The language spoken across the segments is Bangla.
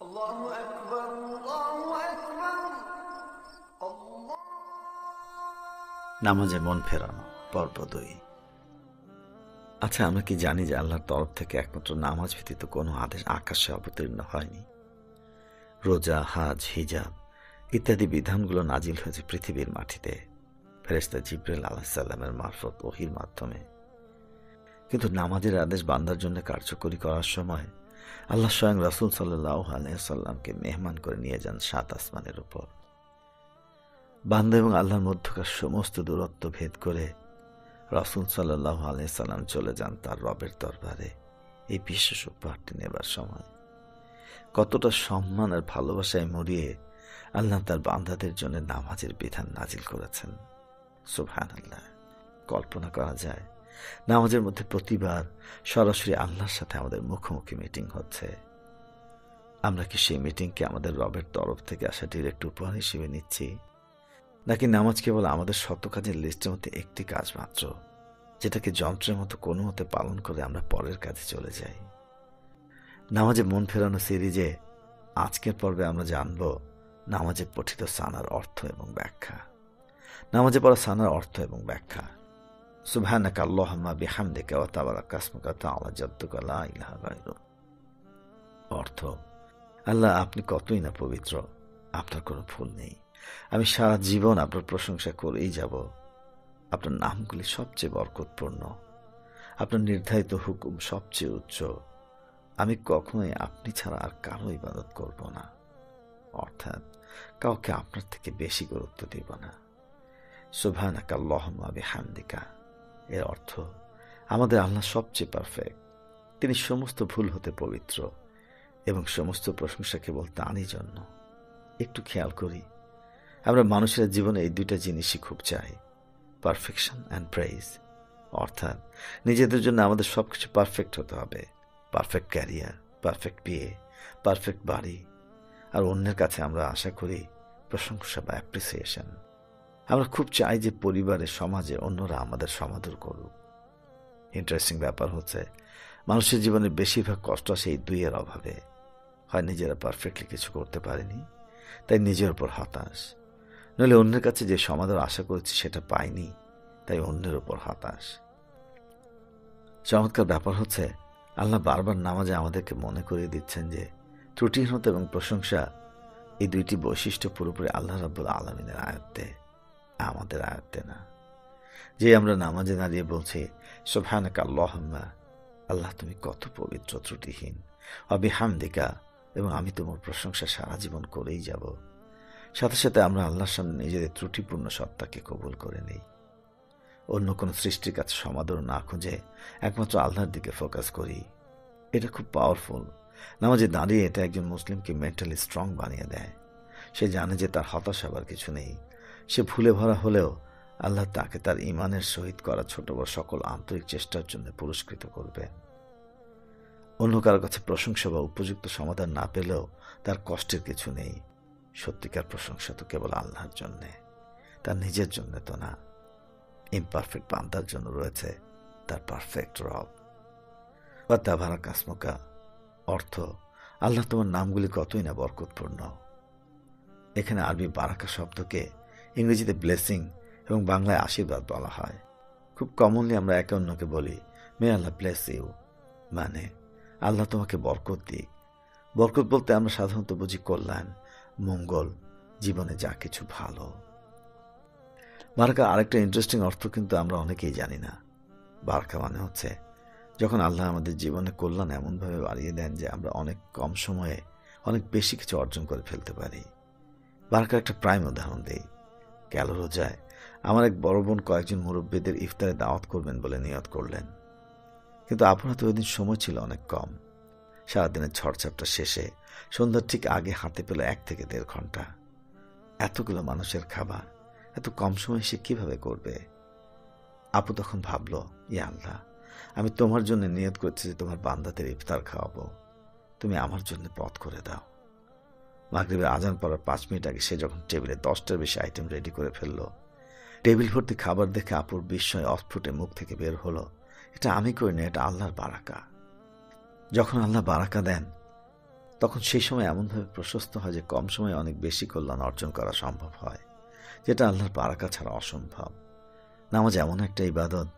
الله أكبر الله أكبر الله নামাজে মন ফেরানো পর্ব 2। আচ্ছা, আমরা কি জানি যে আল্লাহর তরফ থেকে একমাত্র নামাজ ব্যতীত কোনো আদেশ আকাশে অবতীর্ণ হয়নি? রোজা, হাজ, হিজাব ইত্যাদি বিধানগুলো নাজিল হয়েছে পৃথিবীর মাটিতে ফেরেশতা জিবরাইল আলাইহিস সালামের মারফত ওহীর মাধ্যমে। কিন্তু নামাজের আদেশ বান্দার জন্য কার্যকরী করার সময় আল্লাহ স্বয়ং রাসূল সাল্লাল্লাহু আলাইহি ওয়াসাল্লামকে মেহমান করে নিয়ে যান 7 আসমানের উপর। বান্দা এবং আল্লাহর মধ্যকার সমস্ত দূরত্ব ভেদ করে রাসূল সাল্লাল্লাহু আলাইহি সাল্লাম চলে যান তার রবের দরবারে এই বিশেষ উপহারটি নেবার সময়। কতটা সম্মান আর ভালোবাসায় মরিয়ে আল্লাহ তার বান্দাদের জন্য নামাজের বিধান নাজিল করেছেন। সুবহানাল্লাহ। কল্পনা করা যায় নামাজের মধ্যে প্রতিবার সরাসরি আল্লাহর সাথে আমাদের মুখোমুখি মিটিং হচ্ছে। আমরা কি সেই মিটিংকে আমাদের রবের তরফ থেকে আসা ডিরেক্ট উপহার হিসেবে নিচ্ছি, নাকি নামাজ কেবল আমাদের শত কাজের লিস্টের মধ্যে একটি কাজ মাত্র, যেটাকে যন্ত্রের মতো কোনো মতে পালন করে আমরা পরের কাজে চলে যাই? নামাজে মন ফেরানো সিরিজে আজকের পর্বে আমরা জানব নামাজে পঠিত সানার অর্থ এবং ব্যাখ্যা। নামাজে পড়া সানার অর্থ এবং ব্যাখ্যা। সুবহানাকা আল্লাহুম্মা বিহামদিকা ওয়া তাবারাকা ইসমুকা ওয়া তাআলা জাদ্দুকা লা ইলাহা গায়রুক। অর্থ: আল্লাহ, আপনি কতই না পবিত্র, আপনার কোনো ভুল নেই। আমি সারা জীবন আপনার প্রশংসা করেই যাব। আপনার নামগুলি সবচেয়ে বরকতপূর্ণ, আপনার নির্ধারিত হুকুম সবচেয়ে উচ্চ। আমি কখনোই আপনি ছাড়া আর কারো ইবাদত করব না, অর্থাৎ কাউকে আপনার থেকে বেশি গুরুত্ব দেব না। সুবহানাকা আল্লাহুম্মা বিহামদিকা এর অর্থ, আমাদের আল্লাহ সবচেয়ে পারফেক্ট, তিনি সমস্ত ভুল হতে পবিত্র এবং সমস্ত প্রশংসা কেবল তাঁরই জন্য। একটু খেয়াল করি, আমরা মানুষের জীবনে এই দুইটা জিনিসই খুব চাই, পারফেকশন অ্যান্ড প্রেইজ। অর্থাৎ নিজেদের জন্য আমাদের সবকিছু পারফেক্ট হতে হবে, পারফেক্ট ক্যারিয়ার, পারফেক্ট বিয়ে, পারফেক্ট বাড়ি। আর অন্যের কাছে আমরা আশা করি প্রশংসা বা অ্যাপ্রিসিয়েশন। আমরা খুব চাই যে পরিবারে, সমাজে অন্যরা আমাদের সমাদর করুক। ইন্টারেস্টিং ব্যাপার হচ্ছে, মানুষের জীবনে বেশিরভাগ কষ্ট আসে এই দুইয়ের অভাবে। হয় নিজেরা পারফেক্টলি কিছু করতে পারেনি, তাই নিজের উপর হতাশ, নইলে অন্যের কাছে যে সমাদর আশা করেছি সেটা পাইনি, তাই অন্যের উপর হতাশ। চমৎকার ব্যাপার হচ্ছে, আল্লাহ বারবার নামাজে আমাদেরকে মনে করিয়ে দিচ্ছেন যে ত্রুটিহীনতা এবং প্রশংসা এই দুইটি বৈশিষ্ট্য পুরোপুরি আল্লাহ রাব্বুল আলামিনের আয়ত্তে, আমাদের আয়ত্তে না। যে আমরা নামাজে দাঁড়িয়ে বলছি সুবহানাকা আল্লাহুম্মা, আল্লাহ তুমি কত পবিত্র, ত্রুটিহীন, ওয়া বিহামদিকা, এবং আমি তোমার প্রশংসা সারা জীবন করেই যাব। সাথে সাথে আমরা আল্লাহর সামনে নিজেদের ত্রুটিপূর্ণ সত্তাকে কবুল করে নেই। অন্য কোনো সৃষ্টির কাছে সমাদর না খুঁজে একমাত্র আল্লাহর দিকে ফোকাস করি। এটা খুব পাওয়ারফুল। নামাজে দাঁড়িয়ে এটা একজন মুসলিমকে মেন্টালি স্ট্রং বানিয়ে দেয়। সে জানে যে তার হতাশ হবার কিছু নেই। সে ভুলে ভরা হলেও আল্লাহ তাকে তার ঈমানের সহিত করা ছোট বড় সকল আন্তরিক চেষ্টার জন্য পুরস্কৃত করবে। অন্য কারো কাছে প্রশংসা বা উপযুক্ত সমাধান না পেলেও তার কষ্টের কিছু নেই। সত্যিকার প্রশংসা তো কেবল আল্লাহর জন্যে, তার নিজের জন্য তো না। ইমপারফেক্ট বান্দার জন্য রয়েছে তার পারফেক্ট রব। ওয়া তাবারাকা ইসমুকা অর্থ, আল্লাহ তোমার নামগুলি কতই না বরকতপূর্ণ। এখানে আরবি বারাকা শব্দকে ইংরেজিতে ব্লেসিং এবং বাংলায় আশীর্বাদ বলা হয়। খুব কমনলি আমরা একে অন্যকে বলি মে আল্লাহ ব্লেস ইউ, মানে আল্লাহ তোমাকে বরকত দিক। বরকত বলতে আমরা সাধারণত বুঝি কল্যাণ, মঙ্গল, জীবনে যা কিছু ভালো। বারাকা আরেকটা ইন্টারেস্টিং অর্থ কিন্তু আমরা অনেকেই জানি না। বারাকা মানে হচ্ছে যখন আল্লাহ আমাদের জীবনে কল্যাণ এমনভাবে বাড়িয়ে দেন যে আমরা অনেক কম সময়ে অনেক বেশি কিছু অর্জন করে ফেলতে পারি। বারাকার একটা প্রাইম উদাহরণ দেই। গেল রোজায় আমার এক বড় বোন কয়েকজন মুরব্বীদের ইফতারে দাওয়াত করবেন বলে নিয়ত করলেন, কিন্তু আপনার তো ওই দিন সময় ছিল অনেক কম। সারাদিনের ঝড়ঝাপটা শেষে সন্ধ্যার ঠিক আগে হাতে পেল 1 থেকে 1.5 ঘন্টা। এতগুলো মানুষের খাবার এত কম সময় সে কিভাবে করবে? আপু তখন ভাবল, ইয়া আল্লাহ, আমি তোমার জন্য নিয়ত করছি যে তোমার বান্দাদের ইফতার খাওয়াবো, তুমি আমার জন্য পথ করে দাও। মাগরিবের আজান পড়ার 5 মিনিট আগে সে যখন টেবিলে 10টার বেশি আইটেম রেডি করে ফেলল, টেবিল ভর্তি খাবার দেখে আপুর বিস্ময় অস্ফুটে মুখ থেকে বের হলো, এটা আমি করি না, এটা আল্লাহর বারাকা। যখন আল্লাহ বারাকা দেন তখন সেই সময় এমনভাবে প্রশস্ত হয় যে কম সময়ে অনেক বেশি কল্যাণ অর্জন করা সম্ভব হয়, যেটা আল্লাহর বারাকা ছাড়া অসম্ভব। নামাজ এমন একটা ইবাদত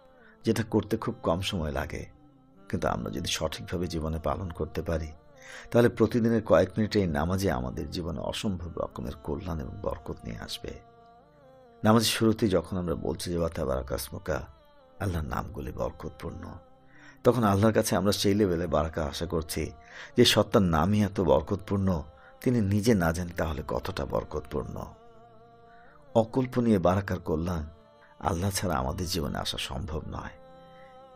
যেটা করতে খুব কম সময় লাগে, কিন্তু আমরা যদি সঠিকভাবে জীবনে পালন করতে পারি তাহলে প্রতিদিনের কয়েক মিনিটে এই নামাজে আমাদের জীবনে অসম্ভব রকমের কল্যাণ এবং বরকত নিয়ে আসবে। নামাজের শুরুতেই যখন আমরা বলছি যে ওয়া তাবারাকা ইসমুকা, আল্লাহর নামগুলি বরকতপূর্ণ, তখন আল্লাহর কাছে আমরা সেই লেভেলে বারাকা আশা করছি যে সত্তার নামই এত বরকতপূর্ণ, তিনি নিজে না জানি তাহলে কতটা বরকতপূর্ণ। অকল্পনীয় বারাকার কল্যাণ আল্লাহ ছাড়া আমাদের জীবনে আসা সম্ভব নয়।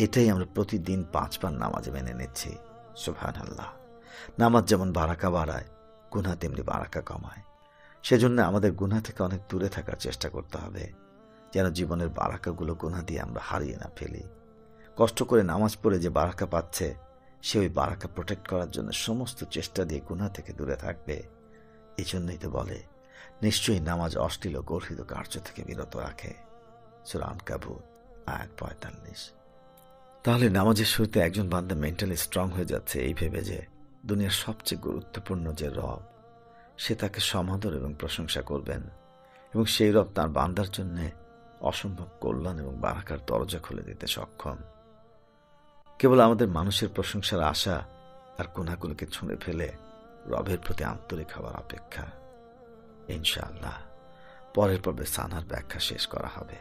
এটাই আমরা প্রতিদিন 5 বার নামাজে মেনে নিচ্ছি। সুবহানাল্লাহ। নামাজ যেমন বারাকা বাড়ায়, গুনাহ তেমনি বারাকা কমায়। সেজন্য আমাদের গুনাহ থেকে অনেক দূরে থাকার চেষ্টা করতে হবে, যেন জীবনের বারাকাগুলো গুনাহ দিয়ে আমরা হারিয়ে না ফেলি। কষ্ট করে নামাজ পড়ে যে বারাকা পাচ্ছে, সে ওই বারাকা প্রোটেক্ট করার জন্য সমস্ত চেষ্টা দিয়ে গুনাহ থেকে দূরে থাকবে। এই জন্যই তো বলে, নিশ্চয়ই নামাজ অশ্লীল ও গর্হিত কার্য থেকে বিরত রাখে। সূরা আনকাবুত আয়াত 45। তাহলে নামাজের শুরুতে একজন বান্দা মেন্টালি স্ট্রং হয়ে যাচ্ছে এই ভেবে যে দুনিয়ার সবচেয়ে গুরুত্বপূর্ণ যে রব, সে তাকে সমাদর এবং প্রশংসা করবেন, এবং সেই রব তার বান্দার জন্য অসম্ভব কল্যাণ এবং বারাকার দরজা খুলে দিতে সক্ষম। কেবল আমাদের মানুষের প্রশংসার আশা আর গুনাহগুলোকে ছুঁড়ে ফেলে রবের প্রতি আন্তরিক হওয়ার অপেক্ষা। ইনশাআল্লাহ পরের পর্বে সানার ব্যাখ্যা শেষ করা হবে।